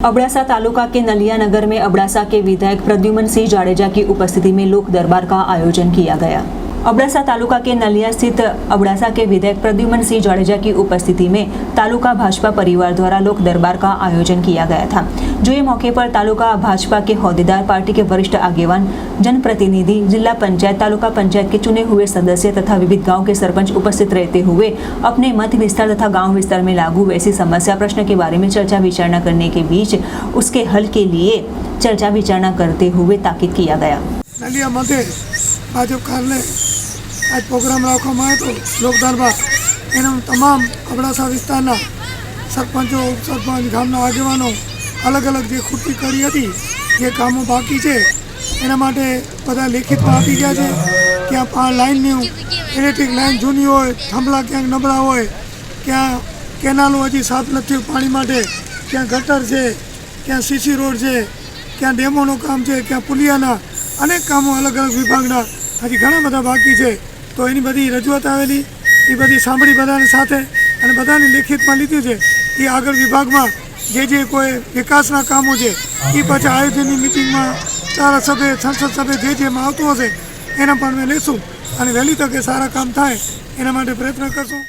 अबड़ासा तालुका के नलिया नगर में अबड़ासा के विधायक प्रद्युमन सिंह जाडेजा की उपस्थिति में लोक दरबार का आयोजन किया गया। अबड़ासा तालुका के नलिया स्थित अबड़ासा के विधायक प्रद्युमन सिंह जाडेजा की उपस्थिति में तालुका भाजपा परिवार द्वारा लोक दरबार का आयोजन किया गया था। जो ये मौके पर तालुका भाजपा के होद्देदार, पार्टी के वरिष्ठ आगेवान, जनप्रतिनिधि, जिला पंचायत, तालुका पंचायत के चुने हुए सदस्य तथा विविध गाँव के सरपंच उपस्थित रहते हुए अपने मत विस्तार तथा गाँव विस्तार में लागू वैसी समस्या प्रश्न के बारे में चर्चा विचारणा करने के बीच उसके हल के लिए चर्चा विचारणा करते हुए ताकीद किया गया। नलिया मध्य भाजप कार्यालय आज प्रोग्राम राखवामां आव्यो हतो लोक दरबार। एना तमाम अबड़ासा विस्तारना सरपंचों, उपसरपंच, गामना आगेवानो अलग अलग जे खूटी करी हती, जे कामों बाकी छे एना माटे बधा लेखितमां आपी गया छे। क्या लाइननी इलेक्ट्रिक लाइन जूनी होय, थांभला क्यांक नबळा होय, क्या केनालो हजी साफ नथी पाणी माटे, क्या गटर छे, क्या सीसी रोड छे, क्या डेमोनो काम छे, क्या पुलियाना अनेक कामों अलग अलग विभागना हजी घणा बधा बाकी छे। तो एनी बधी रजूआत आवेली ए बधी सांभળી बधाने साथे अने बधाने लेखितमां लीधुं छे। ए आगळ विभागमां जे कोई विकासना कामों छे ए पाछा आयोजननी मीटिंगमां धारासभ्य, संसद सभ्य जेमां आवतुं हशे एना पण अमे लेशुं अने वहेली तके सारा काम थाय एना माटे प्रयत्न करशुं।